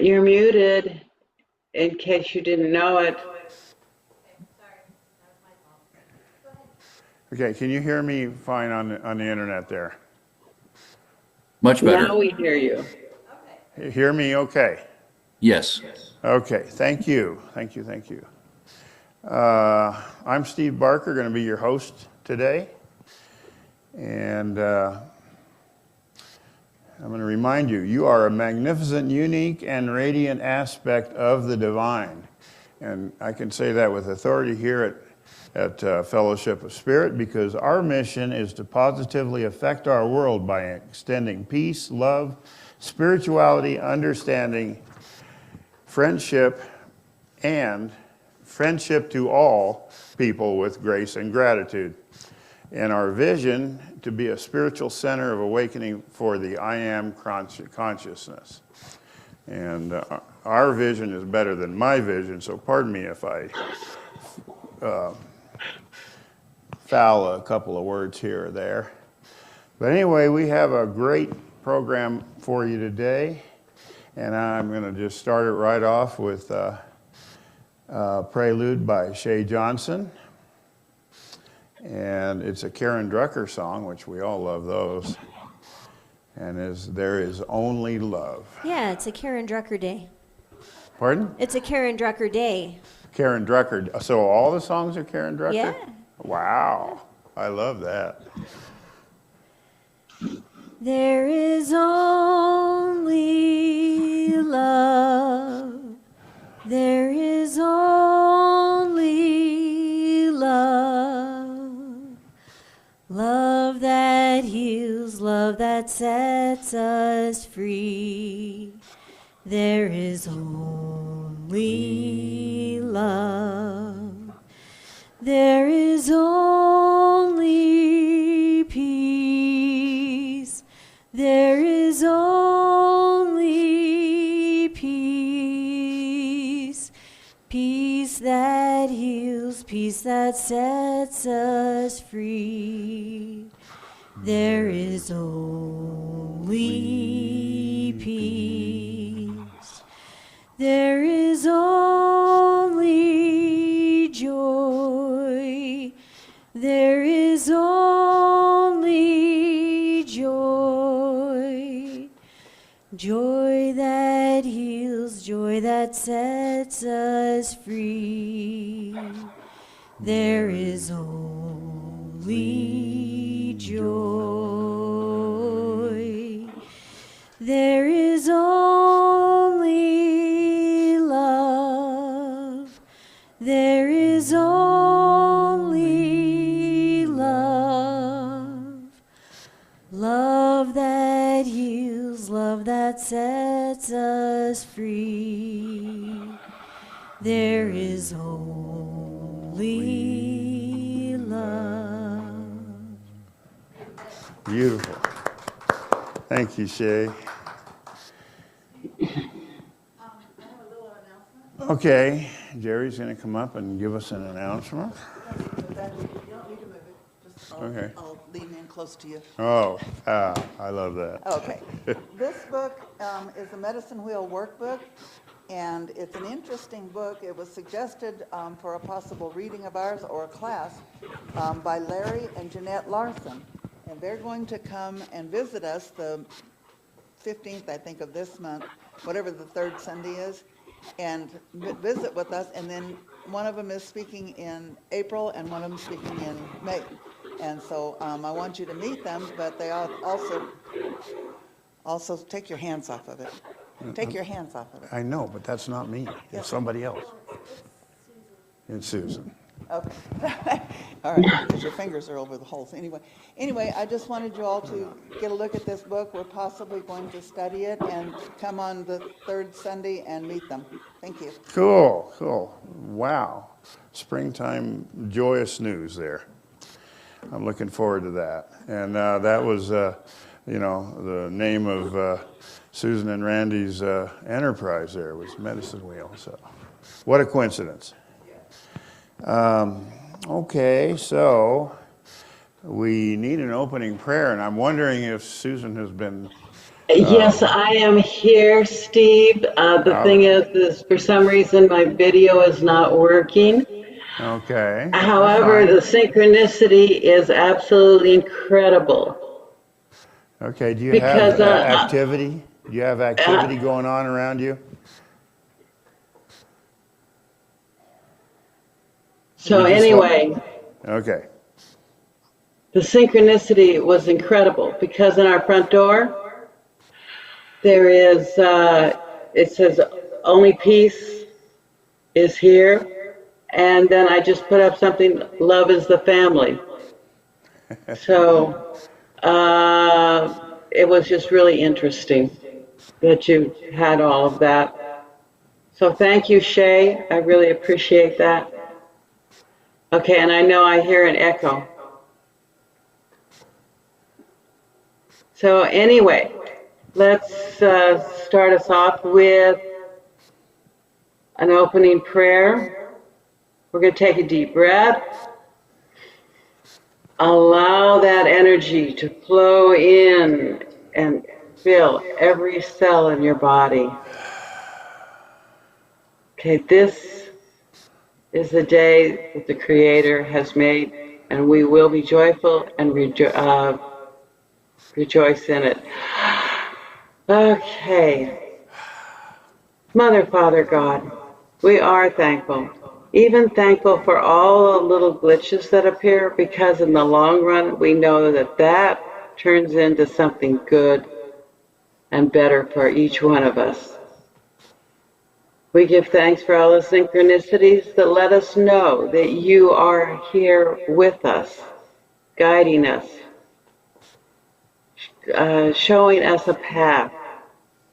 You're muted, in case you didn't know it. Okay, can you hear me fine on the internet there? Much better. Now we hear you. Hear me okay? Yes. Okay, thank you. Thank you, thank you. I'm Steve Barker, going to be your host today. And I'm going to remind you, you are a magnificent, unique, and radiant aspect of the divine. And I can say that with authority here at Fellowship of Spirit, because our mission is to positively affect our world by extending peace, love, spirituality, understanding, friendship, and friendship to all people with grace and gratitude. And our vision to be a spiritual center of awakening for the I Am consciousness. And our vision is better than my vision, so pardon me if I foul a couple of words here or there. But anyway, we have a great program for you today. And I'm going to just start it right off with Prelude by Shay Johnson. And it's a Karen Drucker song, which we all love those. And There Is Only Love. Yeah, it's a Karen Drucker day. Pardon? It's a Karen Drucker day. Karen Drucker. So all the songs are Karen Drucker? Yeah. Wow. I love that. There is only love. There is only love. Love that heals, love that sets us free. There is only love. There is only peace. There is only peace. Peace that heals, peace that sets us free. There is only peace. There is only joy. There is only joy. Joy that heals, joy that sets us free. There is only joy. There is only love. There is only love. Love that heals, love that sets us free. There is only love. Beautiful. Thank you, Shay. Okay, Jerry's going to come up and give us an announcement. You don't need to move it. Just Okay. I'll lean in close to you. Oh, I love that. Okay. This book is a Medicine Wheel workbook, and it's an interesting book. It was suggested for a possible reading of ours or a class by Larry and Jeanette Larson. And they're going to come and visit us the 15th, I think, of this month, whatever the third Sunday is, and visit with us. And then one of them is speaking in April and one of them speaking in May. And so I want you to meet them, but they also take your hands off of it. Take your hands off of it. I know, but that's not me. It's Yes. somebody else. It's Susan. Okay. All right, because your fingers are over the holes. Anyway, I just wanted you all to get a look at this book. We're possibly going to study it and come on the third Sunday and meet them. Thank you. Cool. Wow. Springtime joyous news there. I'm looking forward to that. And that was, the name of Susan and Randy's enterprise there was Medicine Wheel. So, what a coincidence. Okay, so we need an opening prayer, and I'm wondering if Susan has been Yes, I am here, Steve. The All thing right. is for some reason my video is not working. Okay, that's However, the fine. synchronicity is absolutely incredible Okay, do you have because activity? Do you have uh, activity going on around you? so We just want, anyway, okay. the synchronicity was incredible because in our front door there is it says only peace is here, and then I just put up something, love is the family. So it was just really interesting that you had all of that. So thank you, Shay. I really appreciate that. Okay, and I know I hear an echo. So anyway, let's start us off with an opening prayer. We're going to take a deep breath. Allow that energy to flow in and fill every cell in your body. Okay, this is the day that the Creator has made, and we will be joyful and rejoice in it. Okay. Mother, Father, God, we are thankful. Even thankful for all the little glitches that appear, because in the long run, we know that that turns into something good and better for each one of us. We give thanks for all the synchronicities that let us know that you are here with us, guiding us, showing us a path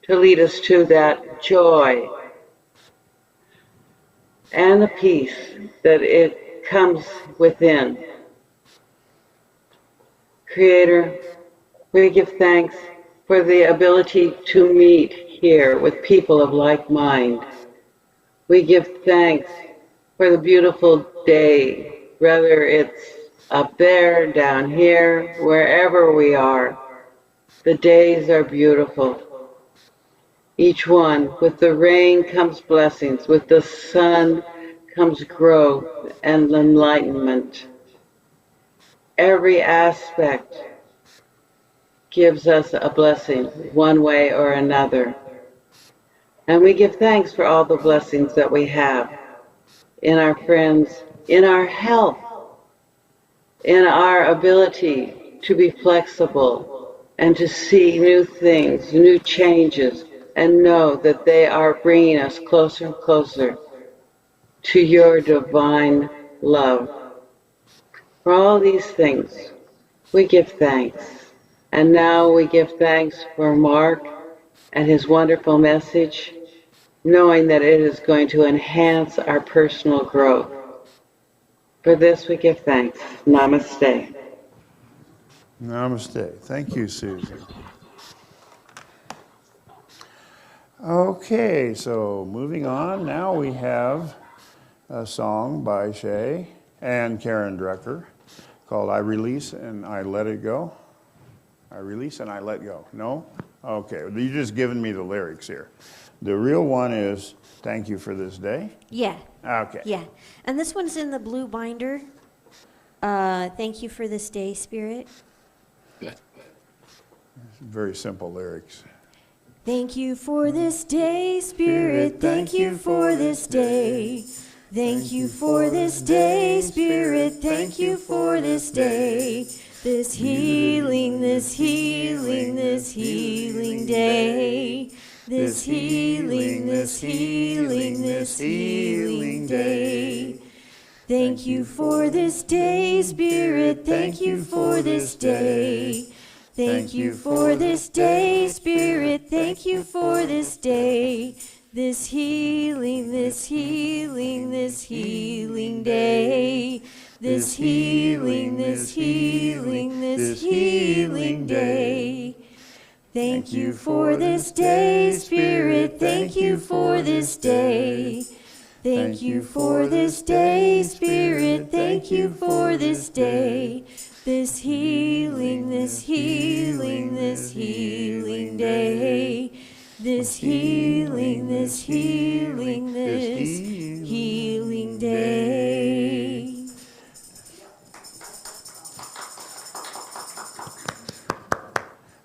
to lead us to that joy and the peace that it comes within. Creator, we give thanks for the ability to meet here with people of like mind. We give thanks for the beautiful day, whether it's up there, down here, wherever we are. The days are beautiful. Each one, with the rain comes blessings, with the sun comes growth and enlightenment. Every aspect gives us a blessing, one way or another. And we give thanks for all the blessings that we have in our friends, in our health, in our ability to be flexible and to see new things, new changes, and know that they are bringing us closer and closer to your divine love. For all these things, we give thanks. And now we give thanks for Mark and his wonderful message, knowing that it is going to enhance our personal growth. For this we give thanks. Namaste. Namaste. Thank you, Susan. Okay, so moving on, now we have a song by Shay and Karen Drucker called I Release and I Let It Go. I release and I let go. No? Okay, you're just giving me the lyrics here. The real one is Thank You for This Day. Yeah. Okay. Yeah. And this one's in the blue binder. Thank you for this day, Spirit. Good. Very simple lyrics. Thank you for this day, Spirit. Thank you for this day. Thank you for this day, Spirit. Thank you for this day. This healing, this healing, this healing day. This healing, this healing, this healing day. Thank you for this day, Spirit. Thank you for this day. Thank you for this day, Spirit. Thank you for this day. This healing, this healing, this healing day. This healing, this healing, this healing day. Thank you for this day, Spirit. Thank you for this day. Thank you for this day, Spirit. Thank you for this day. this healing, this healing, this healing day. This healing, this healing, this healing day.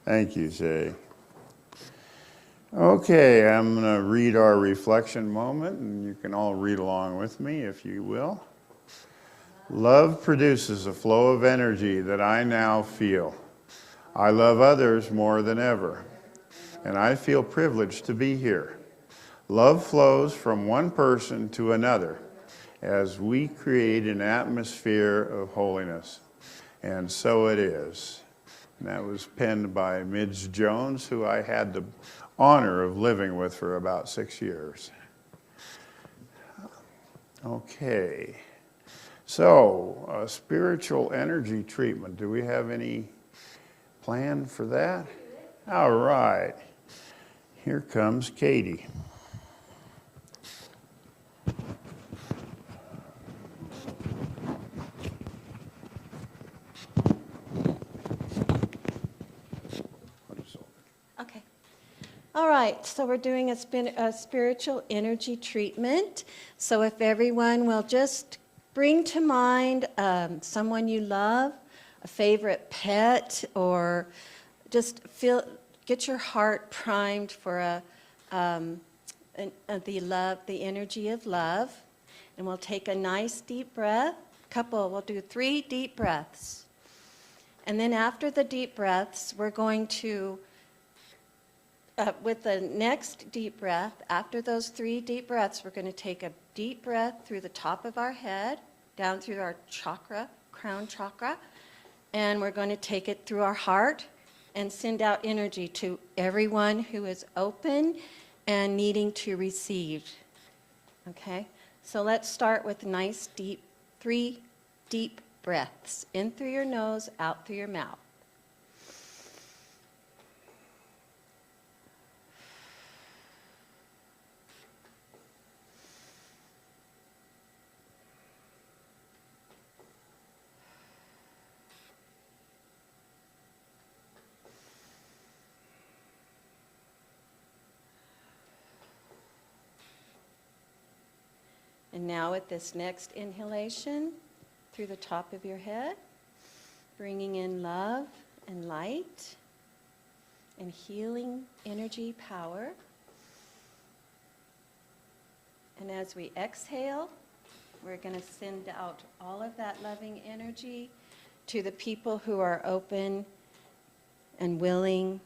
Thank you, Shay. Okay, I'm going to read our reflection moment, and you can all read along with me if you will. Love produces a flow of energy that I now feel. I love others more than ever, and I feel privileged to be here. Love flows from one person to another as we create an atmosphere of holiness. And so it is. And that was penned by Midge Jones, who I had the honor of living with for about 6 years. Okay. So, spiritual energy treatment. Do we have any plan for that? All right. Here comes Katie. Okay. All right, so we're doing a spiritual energy treatment. So if everyone will just bring to mind someone you love, a favorite pet, or just get your heart primed for the energy of love. And we'll take a nice deep breath. We'll do 3 deep breaths. And then after the deep breaths, we're going to with the next deep breath, after those 3 deep breaths, we're going to take a deep breath through the top of our head, down through our chakra, crown chakra, and we're going to take it through our heart and send out energy to everyone who is open and needing to receive. Okay? So let's start with nice deep 3 deep breaths. In through your nose, out through your mouth. And now with this next inhalation through the top of your head, bringing in love and light and healing energy power. And as we exhale, we're going to send out all of that loving energy to the people who are open and willing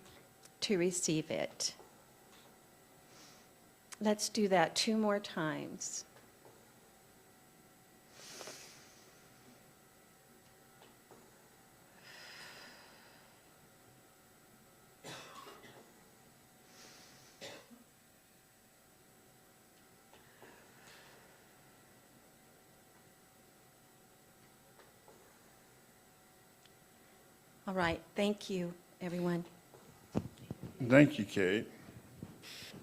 to receive it. Let's do that 2 more times. All right, thank you, everyone. Thank you, Kate.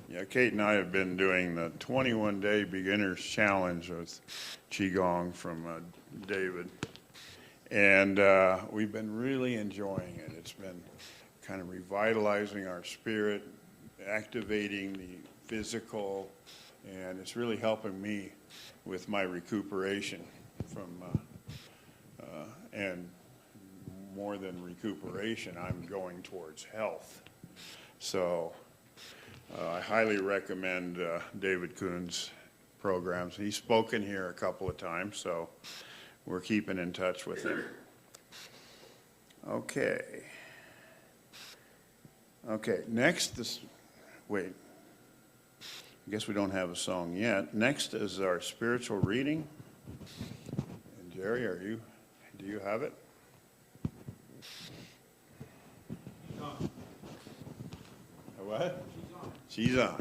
Yeah, Kate and I have been doing the 21-day beginners challenge with Qigong from David. And we've been really enjoying it. It's been kind of revitalizing our spirit, activating the physical, and it's really helping me with my recuperation from, and more than recuperation, I'm going towards health. So I highly recommend David Kuhn's programs. He's spoken here a couple of times, so we're keeping in touch with him. Okay. Okay, next is, wait, I guess we don't have a song yet. Next is our spiritual reading. And Jerry, do you have it? What? She's on.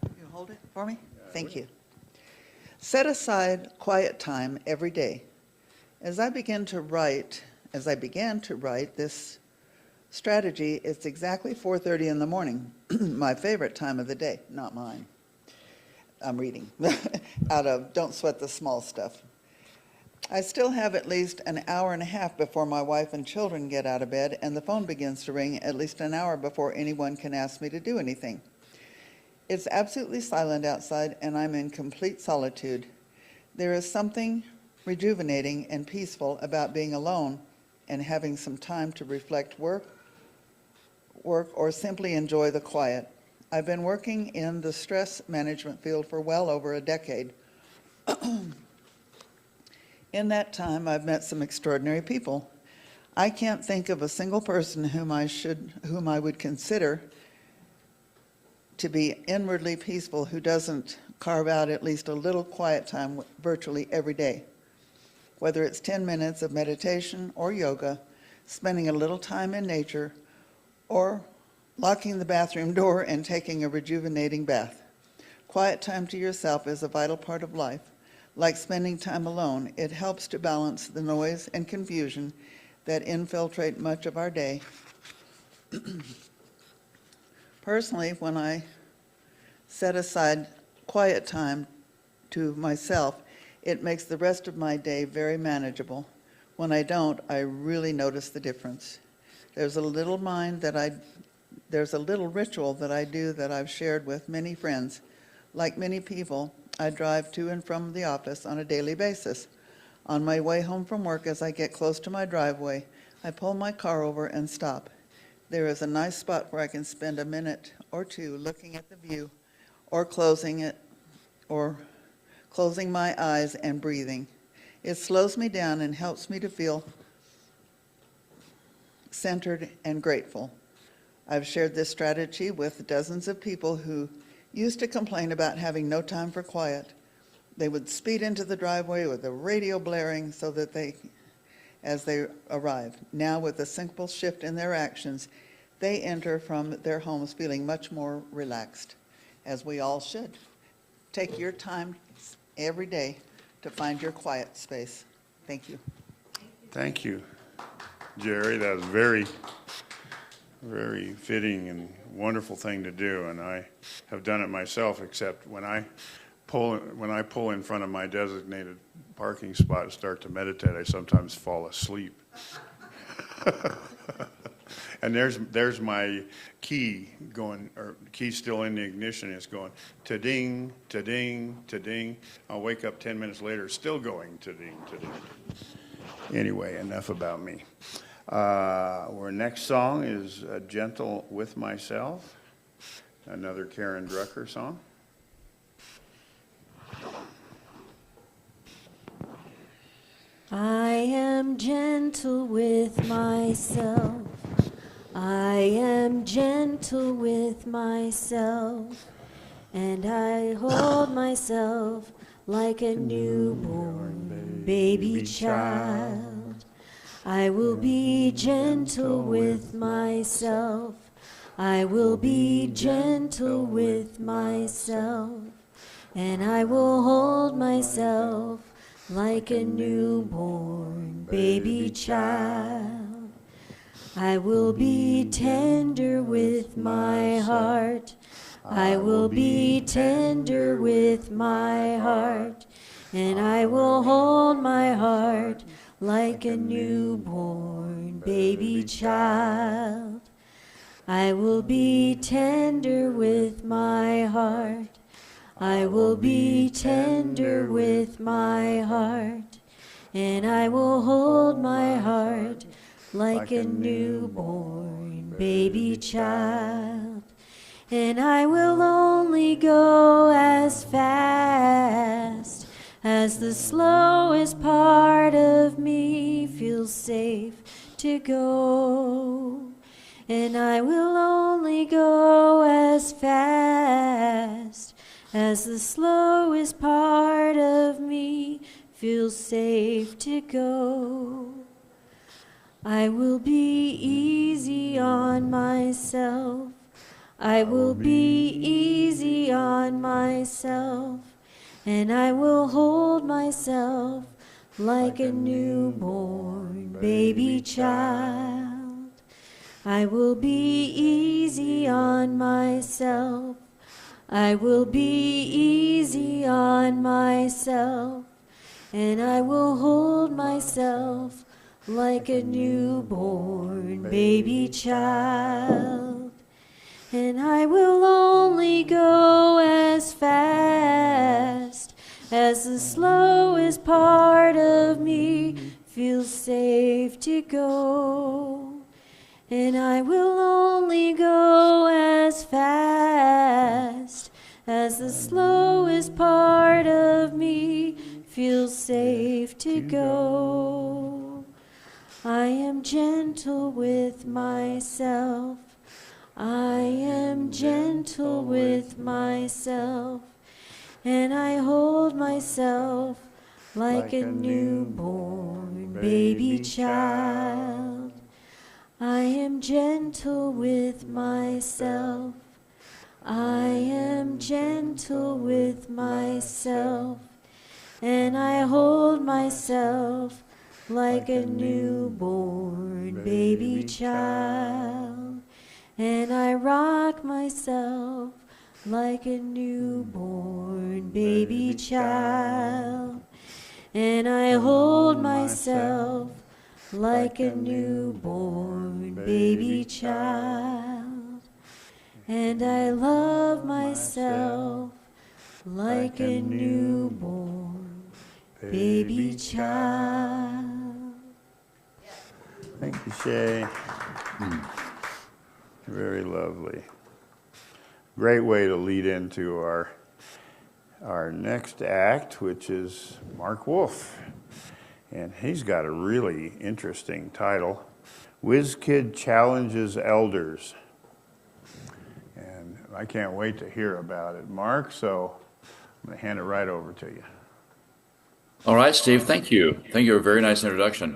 You hold it for me? Thank you. Set aside quiet time every day. As I began to write this strategy, it's exactly 4:30 in the morning, my favorite time of the day, not mine. I'm reading out of Don't Sweat the Small Stuff. I still have at least an hour and a half before my wife and children get out of bed, and the phone begins to ring at least an hour before anyone can ask me to do anything. It's absolutely silent outside, and I'm in complete solitude. There is something rejuvenating and peaceful about being alone and having some time to reflect, work, or simply enjoy the quiet. I've been working in the stress management field for well over a decade. In that time, I've met some extraordinary people. I can't think of a single person whom I would consider to be inwardly peaceful who doesn't carve out at least a little quiet time virtually every day. Whether it's 10 minutes of meditation or yoga, spending a little time in nature, or locking the bathroom door and taking a rejuvenating bath. Quiet time to yourself is a vital part of life. Like spending time alone, it helps to balance the noise and confusion that infiltrate much of our day. Personally, when I set aside quiet time to myself, it makes the rest of my day very manageable. When I don't, I really notice the difference. There's a little ritual that I do that I've shared with many friends. Like many people, I drive to and from the office on a daily basis. On my way home from work, as I get close to my driveway, I pull my car over and stop. There is a nice spot where I can spend a minute or two looking at the view, or closing my eyes and breathing. It slows me down and helps me to feel centered and grateful. I've shared this strategy with dozens of people who used to complain about having no time for quiet. They would speed into the driveway with the radio blaring so that as they arrive. Now, with a simple shift in their actions, they enter from their homes feeling much more relaxed, as we all should. Take your time every day to find your quiet space. Thank you. Thank you, Jerry. That was very, very fitting and wonderful thing to do, and I have done it myself, except when I pull in front of my designated parking spot and start to meditate, I sometimes fall asleep. And there's my key going, or key still in the ignition. It's going ta-ding, ta-ding, ta-ding. I'll wake up 10 minutes later, still going ta-ding, ta-ding. Anyway, enough about me. Our next song is Gentle with Myself, another Karen Drucker song. I am gentle with myself. I am gentle with myself, and I hold myself like a newborn baby child. I will be gentle with myself. I will be gentle with myself, and I will hold myself like a newborn baby child. I will be tender with my heart. I will be tender with my heart, and I will hold my heart like a newborn baby child. I will be tender with my heart. I will be tender with my heart, and I will hold my heart like a newborn baby child. And I will only go as fast as the slowest part of me feels safe to go. And I will only go as fast as the slowest part of me feels safe to go. I will be easy on myself. I will be easy on myself, and I will hold myself like a newborn baby child. I will be easy on myself. I will be easy on myself, and I will hold myself like a newborn baby child. And I will only go as fast as the slowest part of me feels safe to go. And I will only go as fast as the slowest part of me feels safe to go. I am gentle with myself. I am gentle with myself, and I hold myself like a newborn baby child. I am gentle with myself. I am gentle with myself, and I hold myself like a newborn baby child. And I rock myself like a newborn baby child. And I hold myself like a newborn baby child. And I love myself like a newborn baby child. Thank you, Shay. Very lovely. Great way to lead into our next act, which is Mark Wolf. And he's got a really interesting title, Whiz Kid Challenges Elders. And I can't wait to hear about it, Mark, so I'm going to hand it right over to you. All right, Steve, thank you. Thank you. A very nice introduction.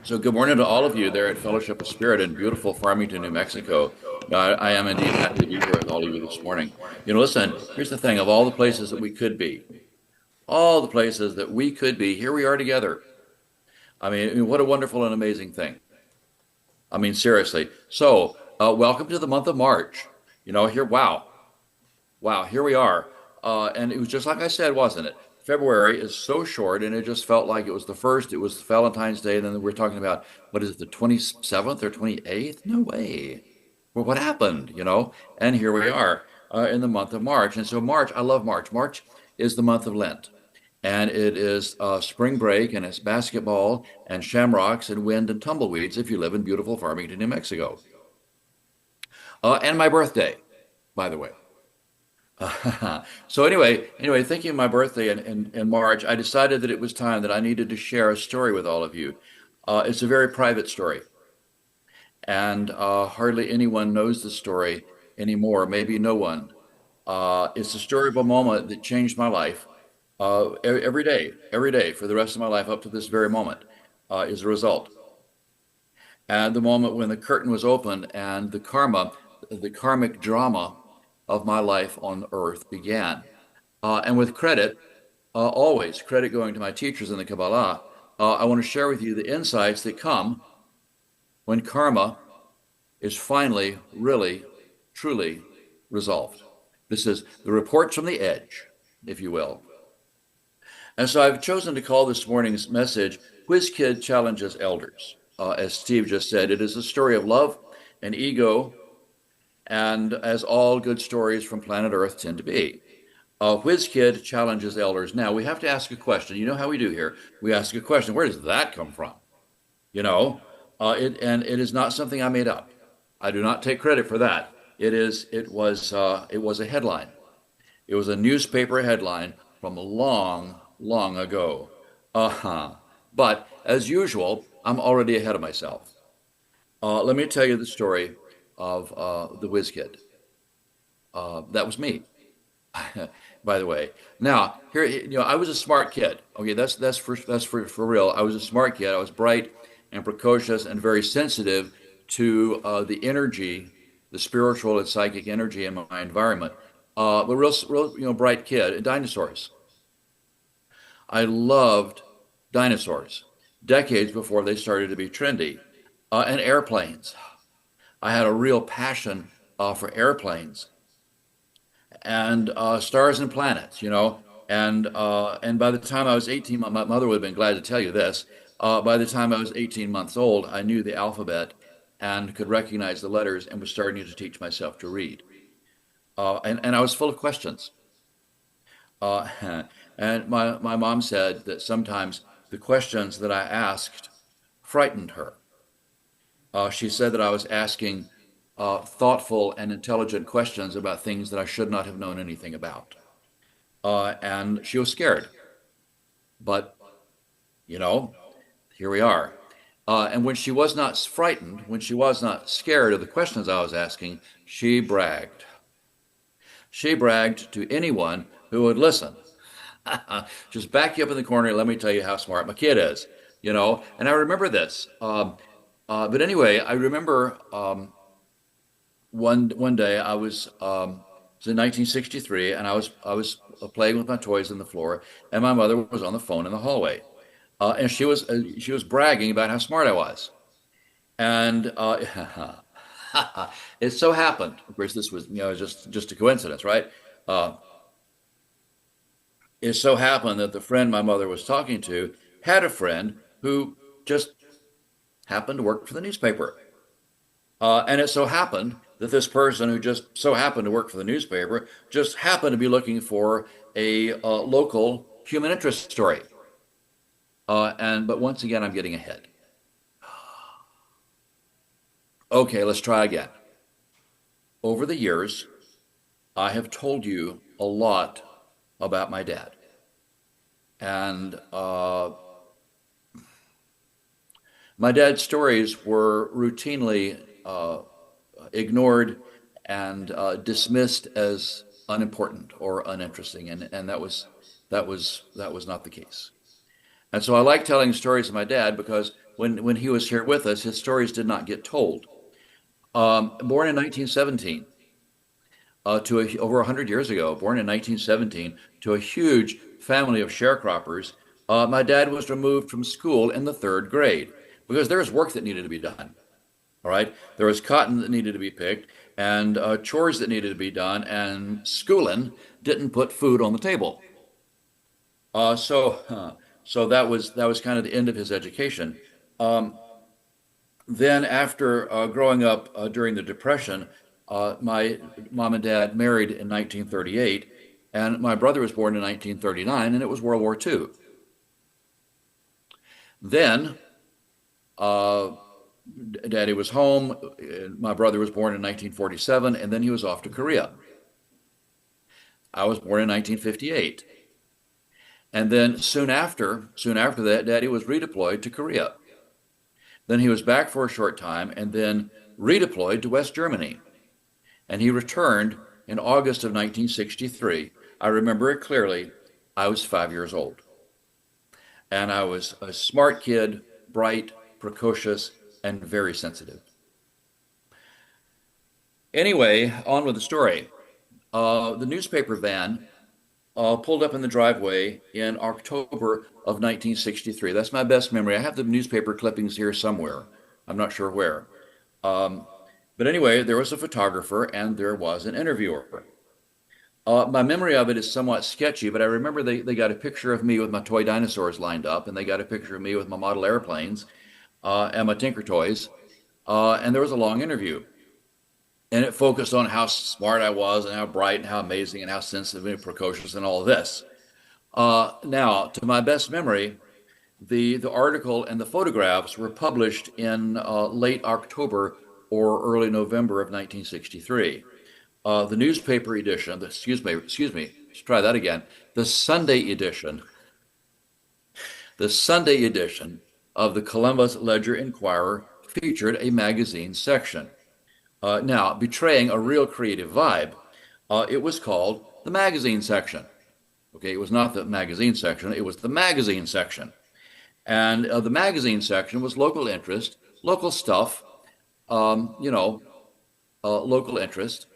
So good morning to all of you there at Fellowship of Spirit in beautiful Farmington, New Mexico. I am indeed happy to be here with all of you this morning. Listen, here's the thing. Of all the places that we could be, here we are together. I mean, what a wonderful and amazing thing. I mean, seriously. So, welcome to the month of March. Wow, here we are. And it was just like I said, wasn't it? February is so short, and it just felt like it was the first. It was Valentine's Day, and then we're talking about, what is it, the 27th or 28th? No way. Well, what happened, And here we are in the month of March. And so March, I love March. March is the month of Lent, and it is spring break, and it's basketball and shamrocks and wind and tumbleweeds if you live in beautiful Farmington, New Mexico. And my birthday, by the way. So anyway, thinking of my birthday in March, I decided that it was time that I needed to share a story with all of you. It's a very private story, and hardly anyone knows the story anymore, maybe no one. It's the story of a moment that changed my life every day for the rest of my life up to this very moment is a result. And the moment when the curtain was opened and the karmic drama of my life on earth began. And with credit, always credit going to my teachers in the Kabbalah, I want to share with you the insights that come when karma is finally, really, truly resolved. This is the reports from the edge, if you will. And so I've chosen to call this morning's message, Whiz Kid Challenges Elders. As Steve just said, it is a story of love and ego, and as all good stories from planet Earth tend to be. Whiz Kid Challenges Elders. Now, we have to ask a question. You know how we do here. We ask a question. Where does that come from? It is not something I made up. I do not take credit for that. It was a headline. It was a newspaper headline from long, long ago. But as usual, I'm already ahead of myself. Let me tell you the story of the Whiz Kid. That was me, by the way. Now, here, I was a smart kid. Okay, that's for real. I was a smart kid. I was bright and precocious and very sensitive to the energy, the spiritual and psychic energy in my environment. But real, bright kid. Dinosaurs. I loved dinosaurs decades before they started to be trendy, and airplanes. I had a real passion for airplanes and stars and planets. And by the time I was 18, my mother would have been glad to tell you this. By the time I was 18 months old, I knew the alphabet and could recognize the letters and was starting to teach myself to read. And I was full of questions. Uh, and my mom said that sometimes the questions that I asked frightened her. She said that I was asking thoughtful and intelligent questions about things that I should not have known anything about. And she was scared. But, you know, here we are. And when she was not frightened, when she was not scared of the questions I was asking, she bragged. She bragged to anyone who would listen. Just back you up in the corner and let me tell you how smart my kid is, you know. And I remember this. But anyway, I remember one day it was in 1963, and I was playing with my toys on the floor, and my mother was on the phone in the hallway, and she was bragging about how smart I was, and it so happened. Of course, this was just a coincidence, right? Uh, it so happened that the friend my mother was talking to had a friend who just happened to work for the newspaper. And it so happened that this person who just so happened to work for the newspaper just happened to be looking for a local human interest story. But once again, I'm getting ahead. Okay, let's try again. Over the years, I have told you a lot about my dad. And my dad's stories were routinely ignored and dismissed as unimportant or uninteresting, and that was not the case. And so I like telling stories of my dad because when he was here with us, his stories did not get told. Born in 1917, over 100 years ago, born in 1917, to a huge family of sharecroppers, my dad was removed from school in the third grade because there was work that needed to be done. All right, there was cotton that needed to be picked, and chores that needed to be done, and schooling didn't put food on the table. So that was kind of the end of his education. Um, then, after growing up during the Depression, my mom and dad married in 1938, and my brother was born in 1939, and it was World War II. Then, uh, Daddy was home. My brother was born in 1947, and then he was off to Korea. I was born in 1958. And then soon after that, Daddy was redeployed to Korea. Then he was back for a short time and then redeployed to West Germany. And he returned in August of 1963. I remember it clearly. I was 5 years old. And I was a smart kid, bright, precocious, and very sensitive. Anyway, on with the story. The newspaper van pulled up in the driveway in October of 1963. That's my best memory. I have the newspaper clippings here somewhere. I'm not sure where. Um, but anyway, there was a photographer and there was an interviewer. My memory of it is somewhat sketchy, but I remember they got a picture of me with my toy dinosaurs lined up, and they got a picture of me with my model airplanes and my Tinker Toys, and there was a long interview. And it focused on how smart I was and how bright and how amazing and how sensitive and precocious and all of this. Now, to my best memory, the article and the photographs were published in late October or early November of 1963. The newspaper edition, let's try that again. The Sunday edition of the Columbus Ledger Inquirer featured a magazine section. Now, betraying a real creative vibe, it was called the magazine section. Okay, it was not the magazine section, it was the magazine section. And the magazine section was local interest, local stuff, local interest.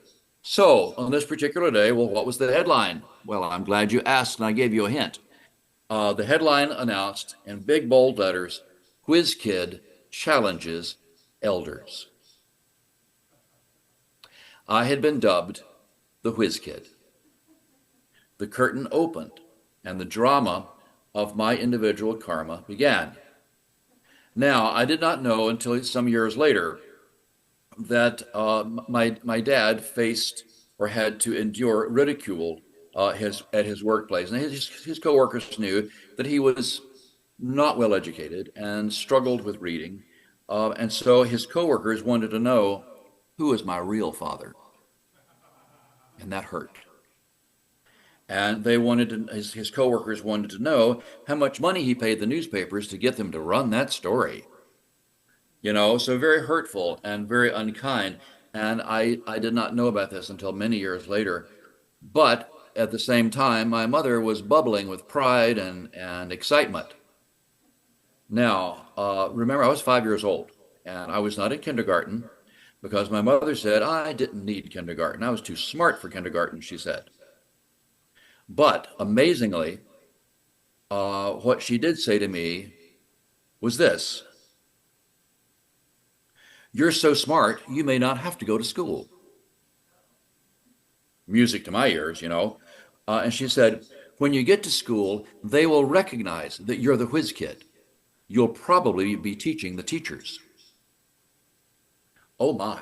So, on this particular day, well, what was the headline? Well, I'm glad you asked, and I gave you a hint. The headline announced in big bold letters, Whiz Kid challenges elders. I had been dubbed the Whiz Kid. The curtain opened and the drama of my individual karma began. Now, I did not know until some years later that my dad faced or had to endure ridicule at his workplace, and his coworkers knew that he was not well educated and struggled with reading, and so his coworkers wanted to know who is my real father, and that hurt. And they wanted to, his coworkers wanted to know how much money he paid the newspapers to get them to run that story. You know, so very hurtful and very unkind. And I did not know about this until many years later. But at the same time, my mother was bubbling with pride and excitement. Now, remember, I was 5 years old, and I was not in kindergarten because my mother said I didn't need kindergarten. I was too smart for kindergarten, she said. But amazingly, what she did say to me was this: "You're so smart, you may not have to go to school." Music to my ears, you know. And she said, "When you get to school, they will recognize that you're the whiz kid. You'll probably be teaching the teachers." Oh my.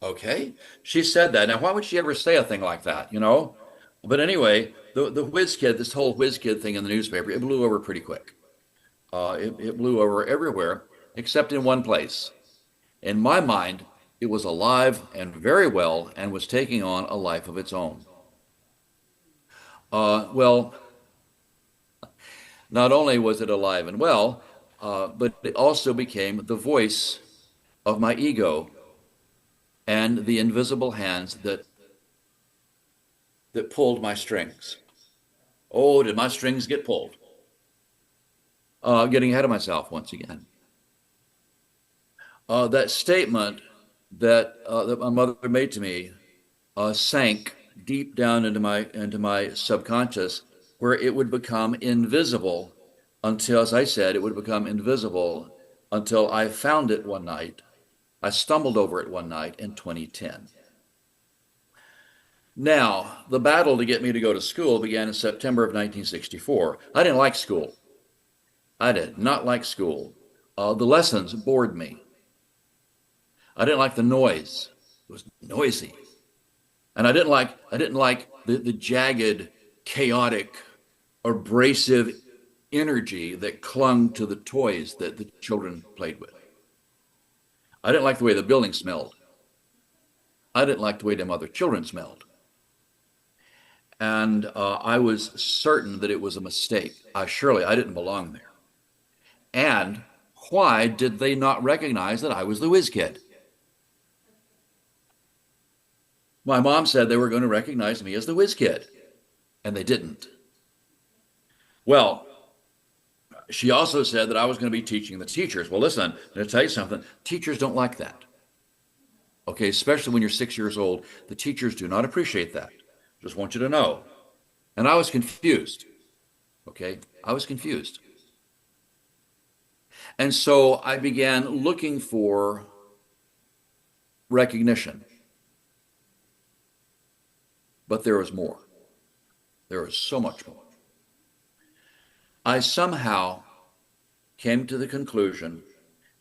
Okay. She said that. Now, why would she ever say a thing like that, you know? But anyway, the whiz kid, this whole whiz kid thing in the newspaper, it blew over pretty quick. It blew over everywhere except in one place. In my mind, it was alive and very well and was taking on a life of its own. Well, not only was it alive and well, but it also became the voice of my ego and the invisible hands that pulled my strings. Oh, did my strings get pulled? Getting ahead of myself once again. That statement that my mother made to me sank deep down into my subconscious, where it would become invisible until, as I said, it would become invisible until I found it one night. I stumbled over it one night in 2010. Now, the battle to get me to go to school began in September of 1964. I didn't like school. I did not like school. The lessons bored me. I didn't like the noise. It was noisy. And I didn't like the jagged, chaotic, abrasive energy that clung to the toys that the children played with. I didn't like the way the building smelled. I didn't like the way them other children smelled. And I was certain that it was a mistake. I didn't belong there. And why did they not recognize that I was the whiz kid? My mom said they were going to recognize me as the whiz kid, and they didn't. Well, she also said that I was going to be teaching the teachers. Well, listen, I'm going to tell you something. Teachers don't like that. Okay, especially when you're 6 years old. The teachers do not appreciate that. Just want you to know. And I was confused. Okay, I was confused. And so I began looking for recognition. But there was more. There was so much more. I somehow came to the conclusion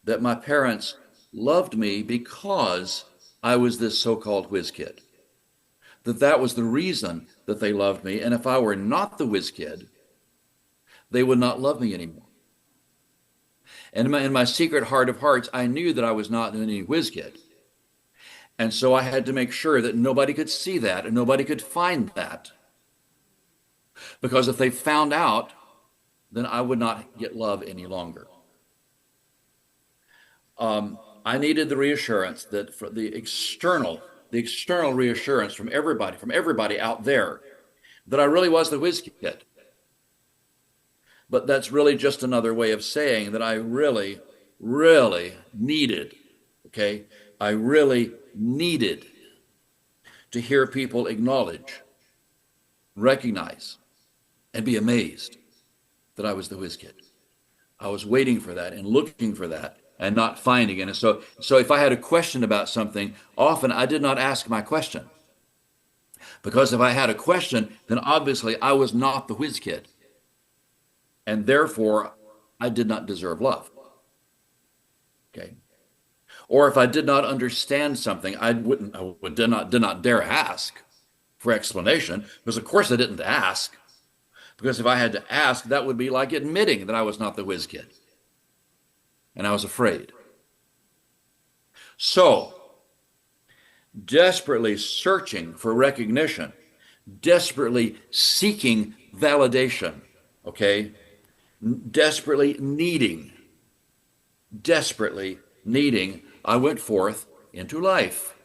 that my parents loved me because I was this so-called whiz kid. That was the reason that they loved me. And if I were not the whiz kid, they would not love me anymore. And in my secret heart of hearts, I knew that I was not any whiz kid. And so I had to make sure that nobody could see that and nobody could find that. Because if they found out, then I would not get love any longer. I needed the reassurance that for the external reassurance from everybody out there, that I really was the whiz kid. But that's really just another way of saying that I really, really needed, okay? I really needed to hear people acknowledge, recognize, and be amazed that I was the whiz kid. I was waiting for that and looking for that and not finding it. And so if I had a question about something, often I did not ask my question Because if I had a question, then obviously I was not the whiz kid. And therefore, I did not deserve love. Okay. Or if I did not understand something, did not dare ask for explanation, because of course I didn't ask. Because if I had to ask, that would be like admitting that I was not the whiz kid. And I was afraid. So, desperately searching for recognition, desperately seeking validation, okay? Desperately needing, I went forth into life.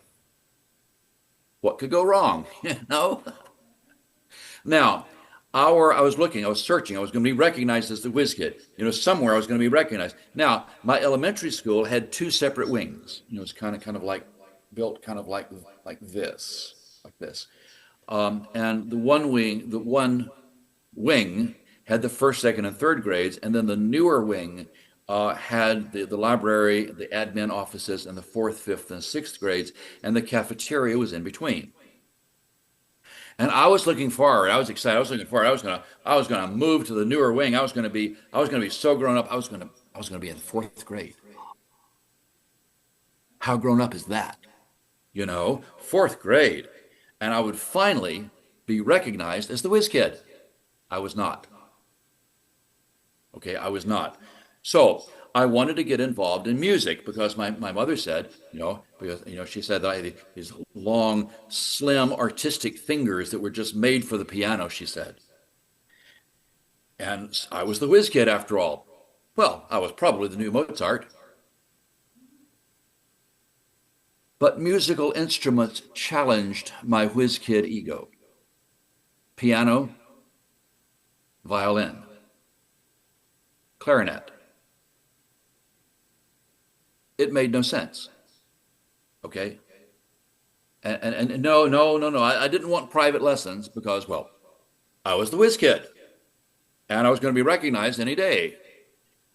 What could go wrong? You know? Now, I was searching, I was going to be recognized as the whiz kid. You know, somewhere I was going to be recognized. Now, my elementary school had two separate wings. You know, it's kind of like built kind of like this. And the one wing had the first, second, and third grades, and then the newer wing had the library, the admin offices, and the fourth, fifth, and sixth grades, and the cafeteria was in between. And I was looking forward. I was excited. I was looking forward. I was gonna move to the newer wing. I was gonna be so grown up. I was gonna be in fourth grade. How grown up is that? You know, fourth grade, and I would finally be recognized as the whiz kid. I was not. Okay, I was not. So I wanted to get involved in music because my mother said, she said that I had these long, slim, artistic fingers that were just made for the piano, she said. And I was the whiz kid after all. Well, I was probably the new Mozart. But musical instruments challenged my whiz kid ego. Piano, violin, clarinet. It made no sense. Okay? And no. I didn't want private lessons because, well, I was the whiz kid. And I was going to be recognized any day.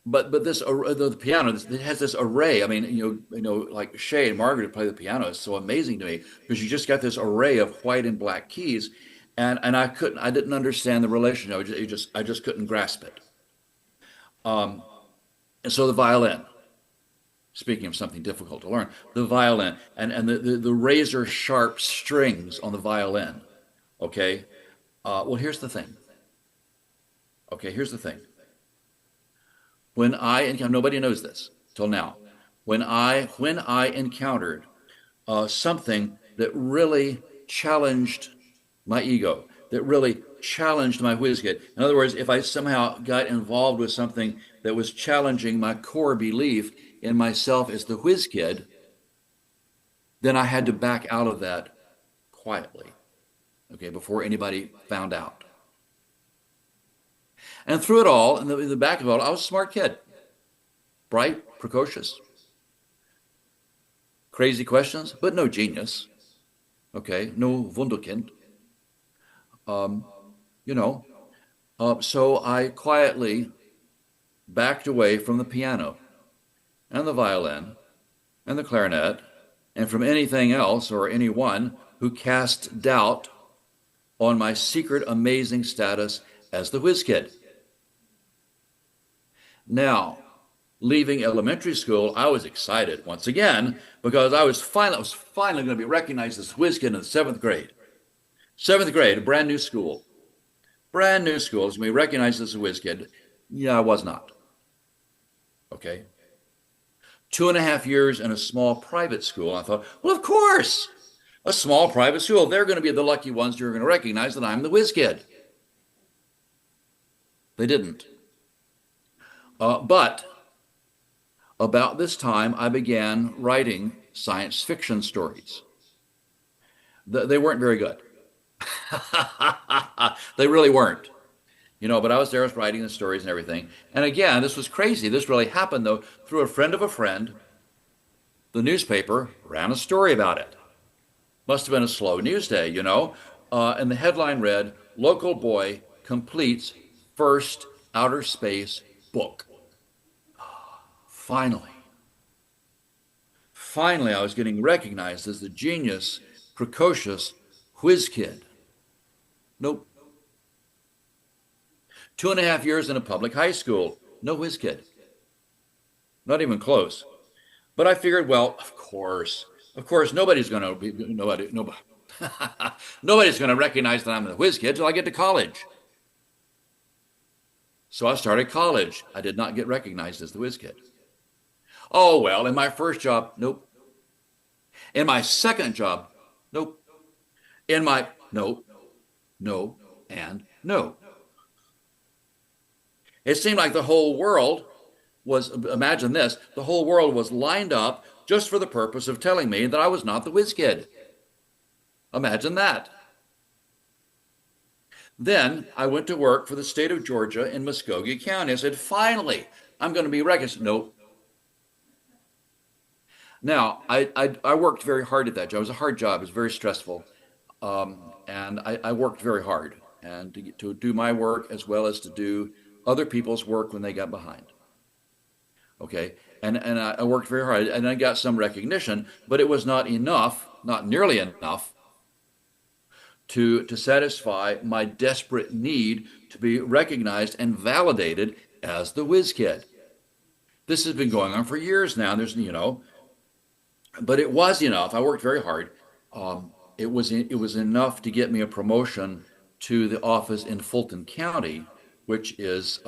But this the piano, it has this array. I mean, like Shay and Margaret play the piano. It's so amazing to me because you just got this array of white and black keys, and I didn't understand the relationship. I just couldn't grasp it. And so the violin. Speaking of something difficult to learn, the violin and the razor sharp strings on the violin. Okay. Well, here's the thing. Okay, here's the thing. Nobody knows this till now. When I encountered something that really challenged my ego, that really challenged my whiz kid. In other words, if I somehow got involved with something that was challenging my core belief in myself as the whiz kid, then I had to back out of that quietly, okay, before anybody found out. And through it all, in the back of it all, I was a smart kid. Bright, precocious. Crazy questions, but no genius. Okay, no Wunderkind. So I quietly backed away from the piano and the violin and the clarinet and from anything else or anyone who cast doubt on my secret amazing status as the whiz kid. Now, leaving elementary school, I was excited once again because I was finally going to be recognized as whiz kid in the seventh grade. Seventh grade, a brand new school. Brand new school, I was going to be recognized as a whiz kid. Yeah, I was not. Okay. 2.5 years in a small private school. I thought, well, of course, a small private school. They're going to be the lucky ones who are going to recognize that I'm the whiz kid. They didn't. But about this time, I began writing science fiction stories. They weren't very good. They really weren't. But I was writing the stories and everything. And again, this was crazy. This really happened, though, through a friend of a friend. The newspaper ran a story about it. Must have been a slow news day, And the headline read, "Local boy completes first outer space book." Finally, I was getting recognized as the genius, precocious whiz kid Nope. 2.5 years in a public high school. No whiz kid. Not even close. But I figured, well, of course, nobody's going to be, nobody, nobody's going to recognize that I'm the whiz kid till I get to college. So I started college. I did not get recognized as the whiz kid. Oh, well, in my first job, nope. In my second job, nope. Nope, no, and no. It seemed like the whole world was, imagine this, the whole world was lined up just for the purpose of telling me that I was not the whiz kid. Imagine that. Then I went to work for the state of Georgia in Muskogee County. I said, finally, I'm going to be recognized. Nope. Now, I worked very hard at that job. It was a hard job. It was very stressful. And I worked very hard and to do my work as well as to do other people's work when they got behind. Okay. And I worked very hard and I got some recognition, but it was not enough, not nearly enough to satisfy my desperate need to be recognized and validated as the whiz kid. This has been going on for years now. There's, but it was enough. I worked very hard. It was enough to get me a promotion to the office in Fulton County, which is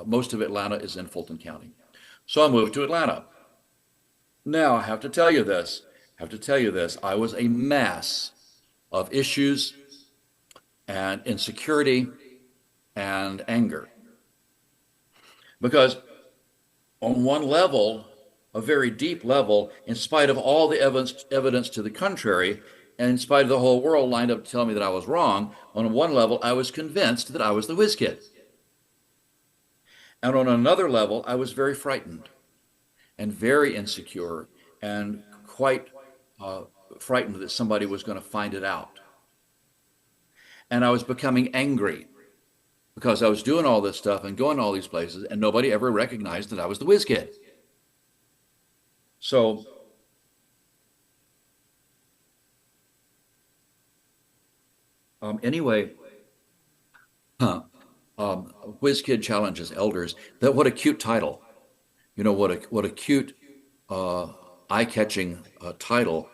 most of Atlanta is in Fulton County. So I moved to Atlanta. Now I have to tell you this. I was a mass of issues and insecurity and anger. Because on one level, a very deep level, in spite of all the evidence to the contrary, and in spite of the whole world lined up to tell me that I was wrong, on one level, I was convinced that I was the whiz kid. And on another level, I was very frightened and very insecure and quite frightened that somebody was going to find it out. And I was becoming angry because I was doing all this stuff and going to all these places and nobody ever recognized that I was the whiz kid. So anyway, Whiz Kid challenges elders. That what a cute title. What a cute, eye-catching title.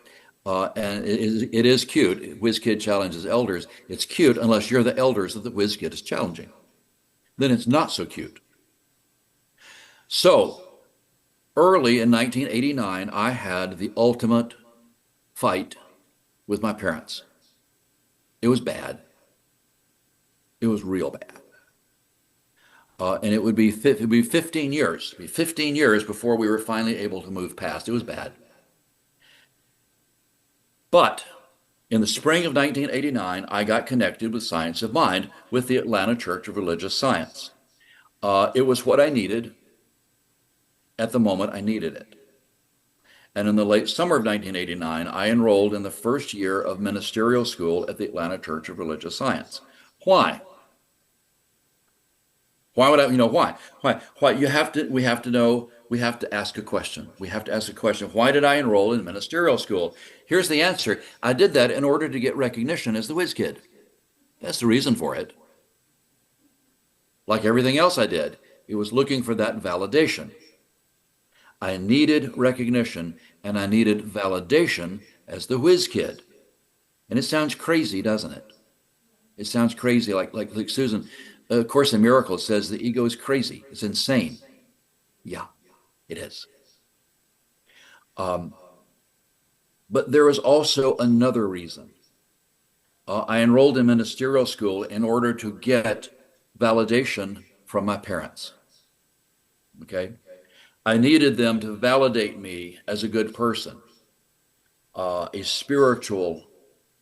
And it is cute. Whiz Kid challenges elders. It's cute unless you're the elders that the Whiz Kid is challenging. Then it's not so cute. So early in 1989, I had the ultimate fight with my parents. It was bad. It was real bad. And it would be 15 years. It'd be 15 years before we were finally able to move past. It was bad. But in the spring of 1989, I got connected with Science of Mind with the Atlanta Church of Religious Science. It was what I needed at the moment I needed it. And in the late summer of 1989, I enrolled in the first year of ministerial school at the Atlanta Church of Religious Science. Why? Why would I, why? Why? We have to ask a question. We have to ask a question. Why did I enroll in ministerial school? Here's the answer. I did that in order to get recognition as the whiz kid. That's the reason for it. Like everything else I did, it was looking for that validation. I needed recognition and I needed validation as the whiz kid. And it sounds crazy, doesn't it? It sounds crazy, like Susan. Of Course in Miracles says the ego is crazy. It's insane. Yeah, it is. But there was also another reason. I enrolled in ministerial school in order to get validation from my parents. Okay? I needed them to validate me as a good person, a spiritual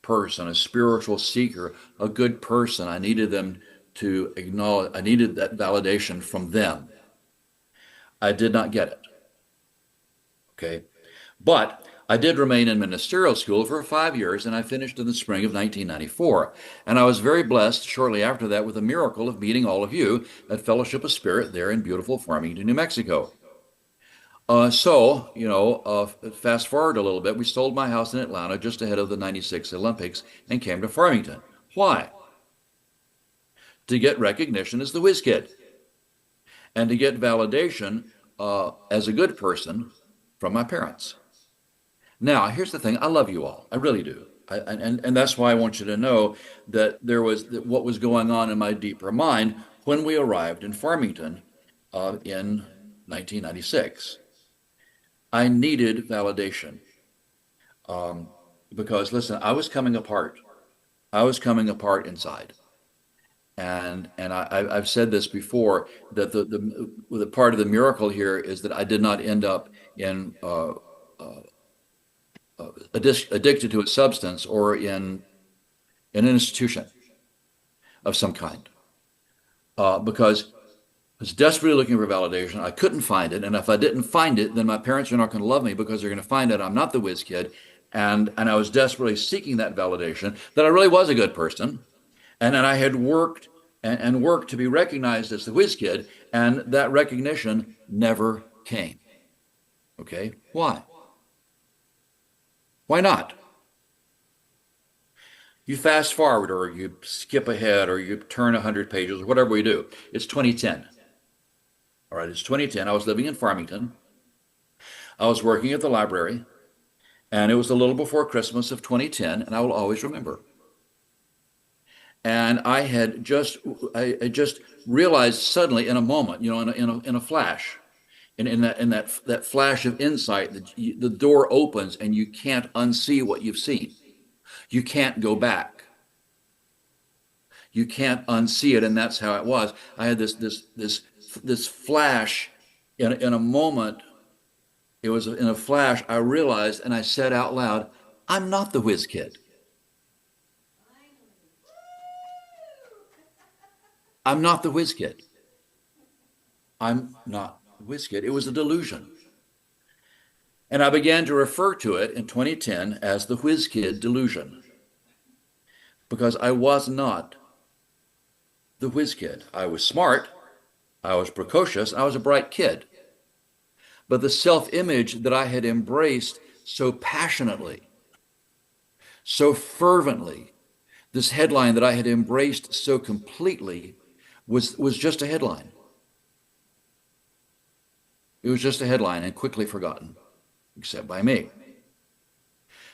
person, a spiritual seeker, a good person. I needed them to acknowledge, I needed that validation from them. I did not get it. Okay. But I did remain in ministerial school for 5 years, and I finished in the spring of 1994. And I was very blessed shortly after that with the miracle of meeting all of you at Fellowship of Spirit there in beautiful Farmington, New Mexico. Fast forward a little bit, we sold my house in Atlanta just ahead of the '96 Olympics and came to Farmington. Why? To get recognition as the whiz kid and to get validation as a good person from my parents. Now, here's the thing. I love you all. I really do. And that's why I want you to know that there was what was going on in my deeper mind when we arrived in Farmington in 1996. I needed validation because, listen, I was coming apart. I was coming apart inside. And I've said this before that the part of the miracle here is that I did not end up in addicted to a substance or in an institution of some kind because I was desperately looking for validation. I couldn't find it, and if I didn't find it, then my parents are not going to love me because they're going to find out I'm not the whiz kid, and I was desperately seeking that validation that I really was a good person. And then I had worked and worked to be recognized as the whiz kid, and that recognition never came. Okay? Why? Why not? You fast forward or you skip ahead or you turn 100 pages or whatever we do. It's 2010. All right, it's 2010. I was living in Farmington. I was working at the library, and it was a little before Christmas of 2010, and I will always remember. And I just realized suddenly in a moment, in a flash, in that flash of insight, that the door opens and you can't unsee what you've seen. You can't go back. You can't unsee it, and that's how it was. I had this flash in a moment. It was in a flash. I realized, and I said out loud, "I'm not the whiz kid. I'm not the whiz kid. I'm not the whiz kid." It was a delusion. And I began to refer to it in 2010 as the whiz kid delusion because I was not the whiz kid. I was smart, I was precocious, I was a bright kid. But the self-image that I had embraced so passionately, so fervently, this headline that I had embraced so completely was just a headline. It was just a headline and quickly forgotten, except by me.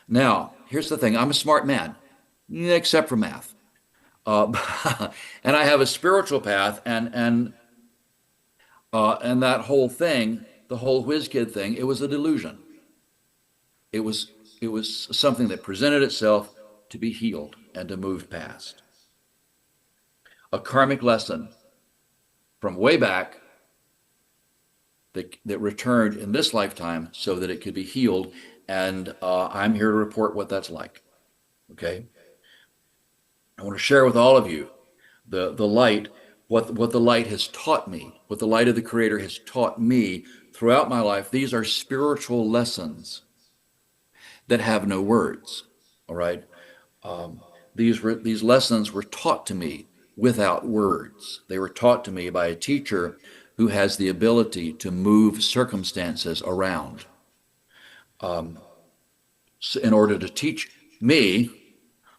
Now, here's the thing. I'm a smart man, except for math. And I have a spiritual path, and that whole thing, the whole whiz kid thing, it was a delusion. It was something that presented itself to be healed and to move past. A karmic lesson from way back that returned in this lifetime so that it could be healed, and I'm here to report what that's like. Okay? I want to share with all of you the light, what the light has taught me, what the light of the Creator has taught me throughout my life. These are spiritual lessons that have no words. All right? These lessons were taught to me without words. They were taught to me by a teacher who has the ability to move circumstances around in order to teach me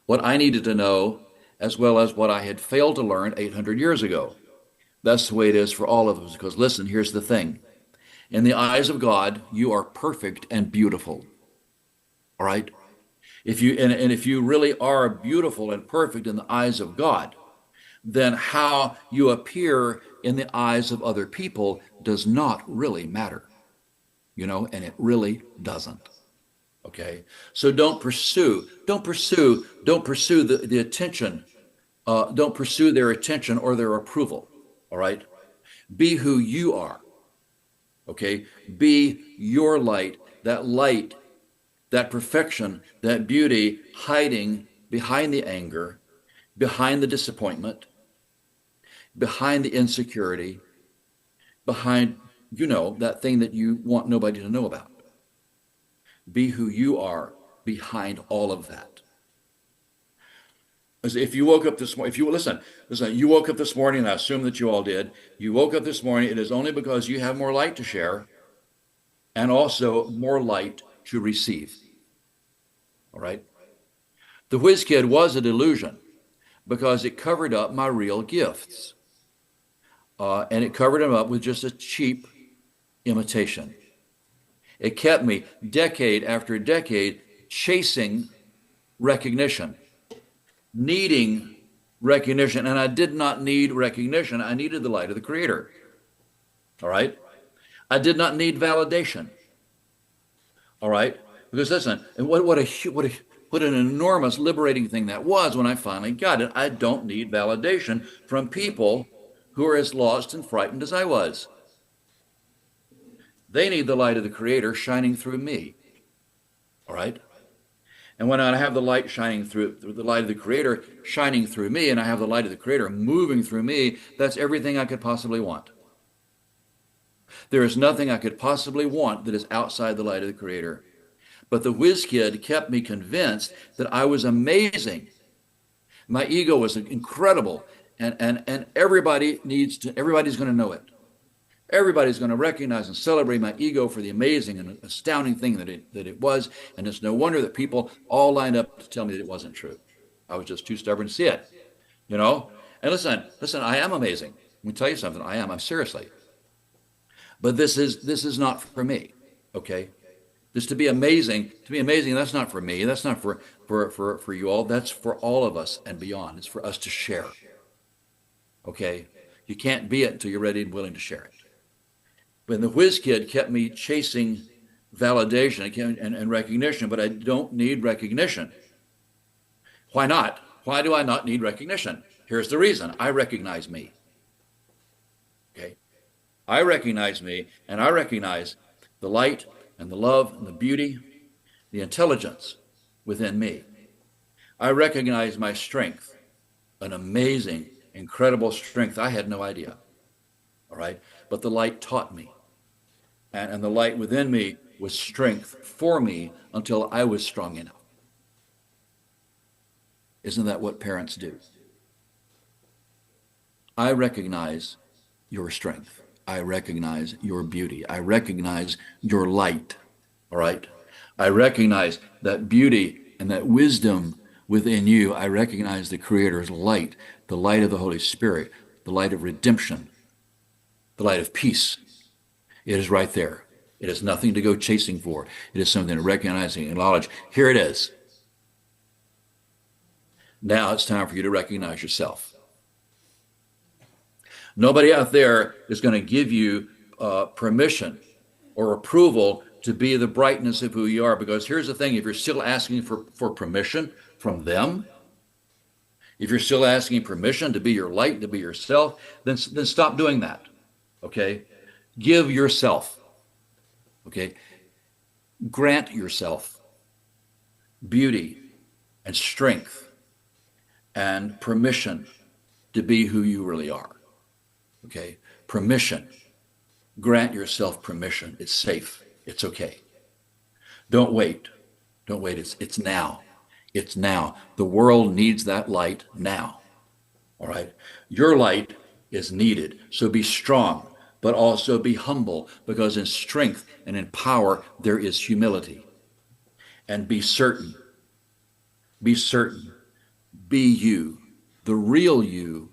what I needed to know, as well as what I had failed to learn 800 years ago. That's the way it is for all of us, because listen, here's the thing. In the eyes of God, you are perfect and beautiful. All right? If you really are beautiful and perfect in the eyes of God, then how you appear in the eyes of other people does not really matter. And it really doesn't. Okay? So don't pursue the attention. Don't pursue their attention or their approval. All right? Be who you are. Okay? Be your light, that perfection, that beauty hiding behind the anger, behind the disappointment, behind the insecurity, behind, that thing that you want nobody to know about. Be who you are behind all of that. As if you woke up this morning, listen, you woke up this morning, and I assume that you all did. You woke up this morning, it is only because you have more light to share and also more light to receive. All right? The whiz kid was a delusion, because it covered up my real gifts. And it covered them up with just a cheap imitation. It kept me decade after decade chasing recognition, needing recognition. And I did not need recognition. I needed the light of the Creator. All right? I did not need validation. All right? Because listen, and what an enormous liberating thing that was when I finally got it. I don't need validation from people who are as lost and frightened as I was. They need the light of the Creator shining through me. All right? And when I have the light shining through the light of the Creator shining through me, and I have the light of the Creator moving through me, that's everything I could possibly want. There is nothing I could possibly want that is outside the light of the Creator. But the whiz kid kept me convinced that I was amazing. My ego was incredible, and everybody's going to know it. Everybody's going to recognize and celebrate my ego for the amazing and astounding thing that it was, and it's no wonder that people all lined up to tell me that it wasn't true. I was just too stubborn to see it, you know. And listen, I am amazing. Let me tell you something. I'm seriously. But this is not for me, okay? This to be amazing, that's not for me. That's not for you all. That's for all of us and beyond. It's for us to share, okay? You can't be it until you're ready and willing to share it. But the whiz kid kept me chasing validation and recognition, but I don't need recognition. Why not? Why do I not need recognition? Here's the reason. I recognize me. Okay? I recognize me, and I recognize the light and the love and the beauty, the intelligence within me. I recognize my strength, an amazing, incredible strength. I had no idea. All right? But the light taught me. And the light within me was strength for me until I was strong enough. Isn't that what parents do? I recognize your strength. I recognize your beauty. I recognize your light. All right? I recognize that beauty and that wisdom within you. I recognize the Creator's light, the light of the Holy Spirit, the light of redemption, the light of peace. It is right there. It is nothing to go chasing for. It is something to recognize and acknowledge. Here it is. Now it's time for you to recognize yourself. Nobody out there is going to give you permission or approval to be the brightness of who you are. Because here's the thing, if you're still asking for permission from them, if you're still asking permission to be your light, to be yourself, then stop doing that. Okay? Give yourself. Okay? Grant yourself beauty and strength and permission to be who you really are. Okay? Permission. Grant yourself permission. It's safe. It's okay. Don't wait. Don't wait. It's now. It's now. The world needs that light now. All right? Your light is needed. So be strong, but also be humble, because in strength and in power there is humility. And be certain. Be certain. Be you, the real you,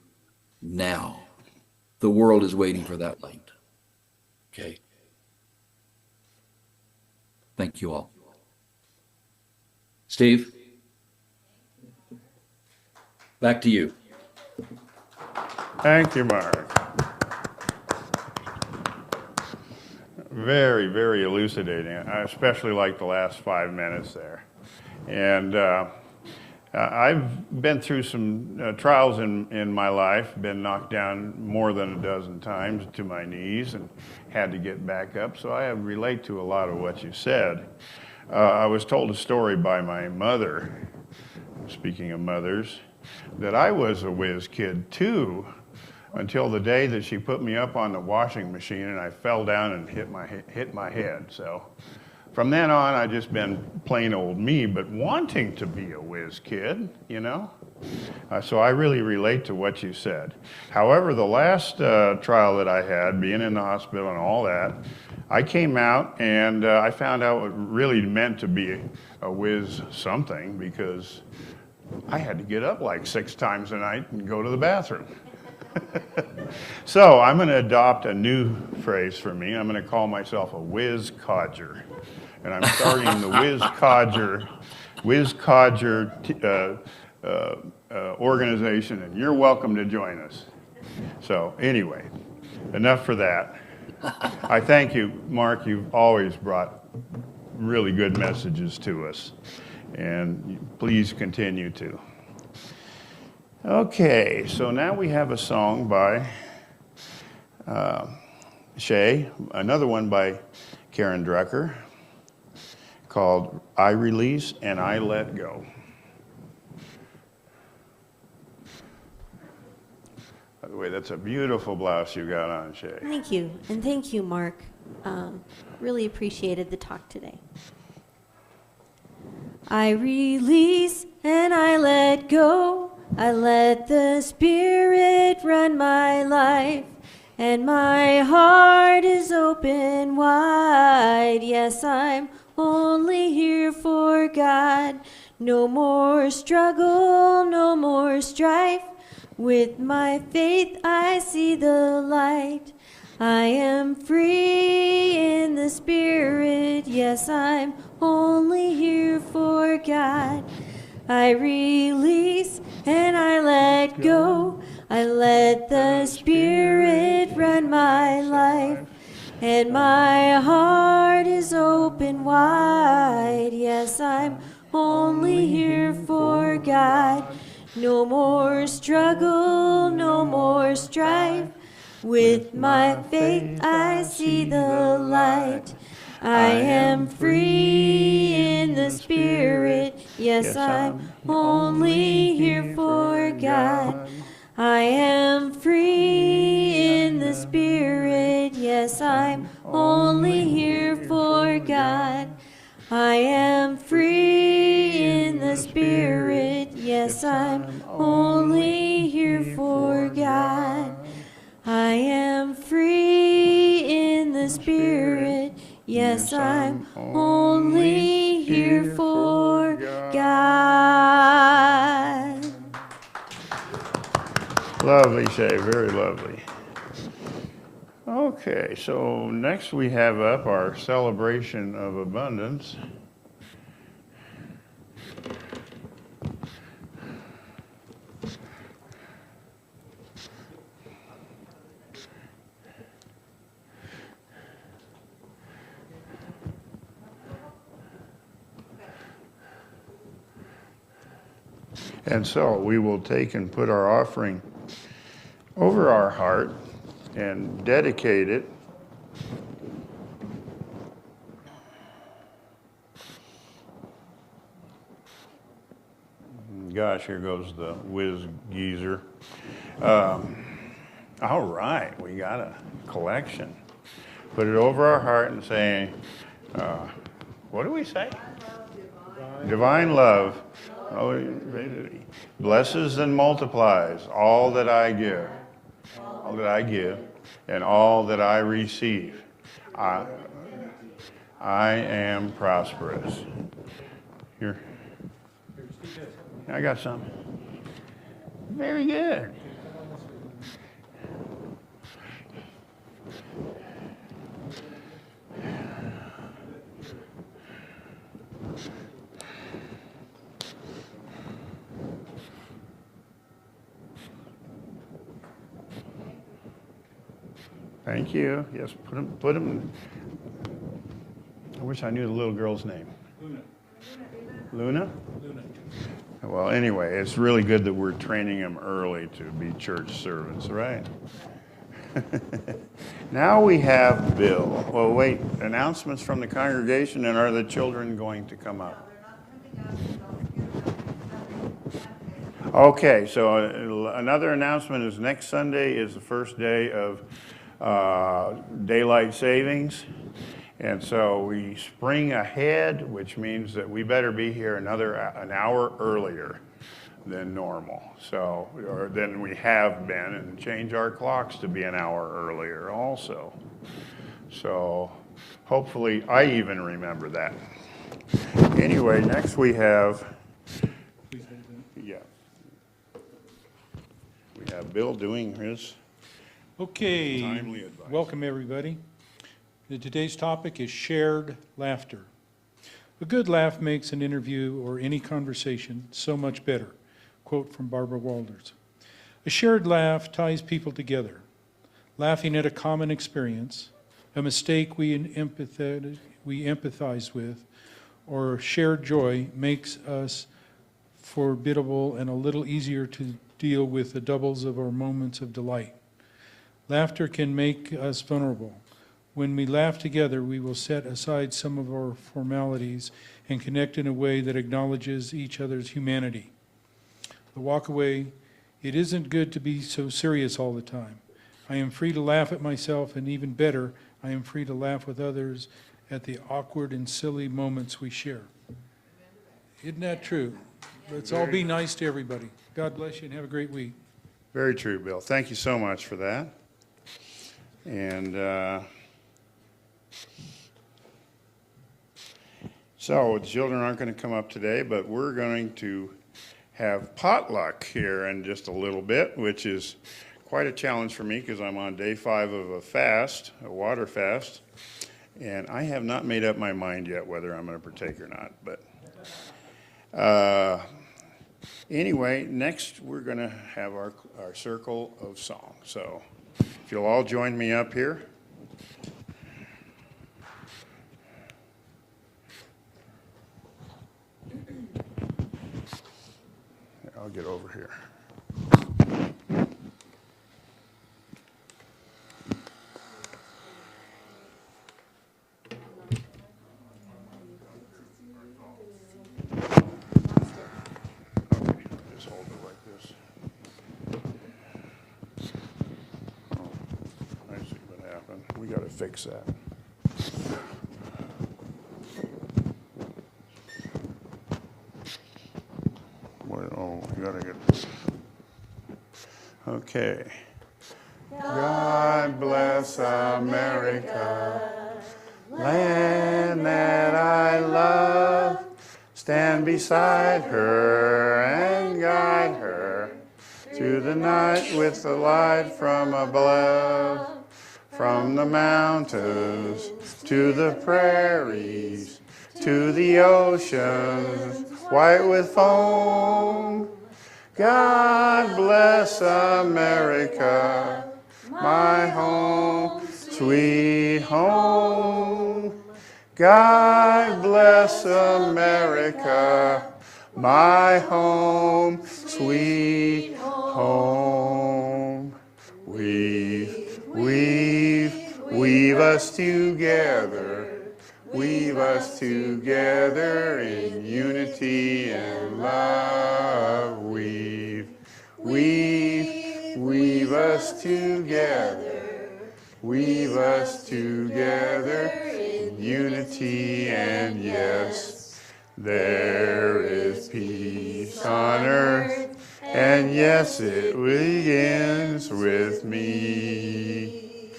now. The world is waiting for that light. Okay? Thank you all. Steve, back to you. Thank you, Mark. Very, very elucidating. I especially like the last 5 minutes there. And I've been through some trials in my life, been knocked down more than a dozen times to my knees and had to get back up. So I relate to a lot of what you said. I was told a story by my mother, speaking of mothers, that I was a whiz kid too, until the day that she put me up on the washing machine and I fell down and hit my head. So from then on, I've just been plain old me, but wanting to be a whiz kid, you know? So I really relate to what you said. However, the last trial that I had, being in the hospital and all that, I came out and I found out what it really meant to be a whiz something, because I had to get up like 6 times a night and go to the bathroom. So I'm going to adopt a new phrase for me. I'm going to call myself a whiz codger. And I'm starting the Whiz Codger organization, and you're welcome to join us. So anyway, enough for that. I thank you, Mark. You've always brought really good messages to us, and please continue to. Okay, so now we have a song by Shay, another one by Karen Drucker, called I Release and I Let Go. By the way, that's a beautiful blouse you got on, Shay. Thank you, and thank you, Mark. Really appreciated the talk today. I release and I let go. I let the Spirit run my life, and my heart is open wide. Yes, I'm only here for God. No more struggle, no more strife. With my faith I see the light. I am free in the Spirit. Yes, I'm only here for God. I release and I let go. I let the Spirit run my life, and my heart is open wide. Yes, I'm only here for God. No more struggle, no more strife. With my faith I see the light. I am free in the Spirit. Yes, I'm only here for God. I am free in the Spirit. Yes, I'm only here for God. I am free in the Spirit. Yes, I'm only here for God. I am free in the Spirit. Yes, I'm only here for God. Lovely, Shay, very lovely. Okay, so next we have up our celebration of abundance. And so we will take and put our offering over our heart and dedicate it gosh, here goes the Whiz geezer. All right, we got a collection. Put it over our heart and say, what do we say? Divine love. Oh, blesses and multiplies all that I give. All that I give and all that I receive. I am prosperous. Here. I got some. Very good. Thank you. Yes, put them. I wish I knew the little girl's name. Luna? Luna. Well, anyway, it's really good that we're training them early to be church servants, right? Now we have Bill. Well, wait, announcements from the congregation, and are the children going to come up? Okay, so another announcement is next Sunday is the first day of daylight savings. And so we spring ahead, which means that we better be here an hour earlier than normal. So, or than we have been, and change our clocks to be an hour earlier also. So hopefully I even remember that. Anyway, next we have, have Bill doing his Okay, timely advice. welcome everybody. Today's topic is shared laughter. A good laugh makes an interview or any conversation so much better. Quote from Barbara Walters. A shared laugh ties people together. Laughing at a common experience, a mistake we empathize with, or shared joy makes us formidable and a little easier to deal with the doubles of our moments of delight. Laughter can make us vulnerable. When we laugh together, we will set aside some of our formalities and connect in a way that acknowledges each other's humanity. The walk away, it isn't good to be so serious all the time. I am free to laugh at myself, and even better, I am free to laugh with others at the awkward and silly moments we share. Isn't that true? Let's all be nice to everybody. God bless you and have a great week. Very true, Bill. Thank you so much for that. And so the children aren't going to come up today, but we're going to have potluck here in just a little bit, which is quite a challenge for me because I'm on day 5 of a fast, a water fast, and I have not made up my mind yet whether I'm going to partake or not. But anyway, next we're going to have our circle of song. So if you'll all join me up here. I'll get over here. Just hold it like this. Oh, I see what happened. We got to fix that. Oh, you got to get this. Okay. God bless America, land that I love. Stand beside her and guide her through the night with the light from above. From the mountains to the prairies, to the oceans white with foam. God bless America, my home, sweet home. God bless America, my home, sweet home. Weave us together in unity and love. Weave us together in unity, and yes, there is peace on earth, and yes, it begins with me.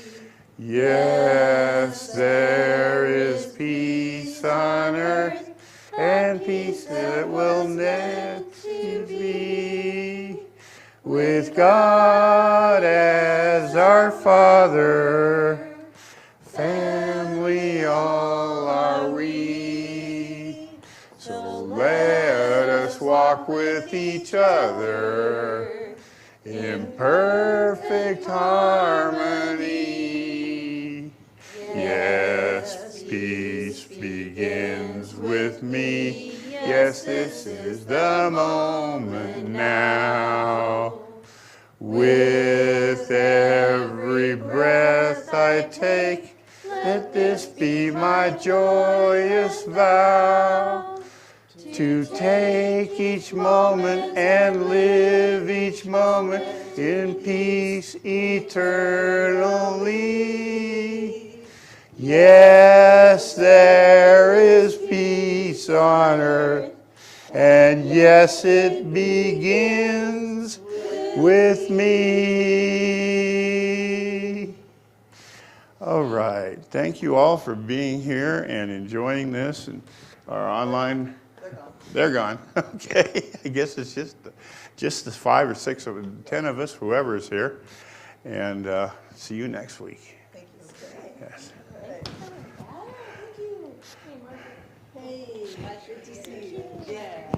Yes, there is peace on earth, and peace that will never be. With God as our Father, family all are we. So let us walk with each other in perfect harmony. Yes, peace begins with me. Yes, this is the moment now. With every breath I take, let this be my joyous vow. To take each moment and live each moment in peace eternally. Yes, there is peace on earth, and yes, it begins with me. All right. Thank you all for being here and enjoying this and our online They're gone. Okay. I guess it's just the 5 or 6 of 10 of us, whoever is here. And see you next week. Thank you. Yes. Hey, good to see you. Yeah.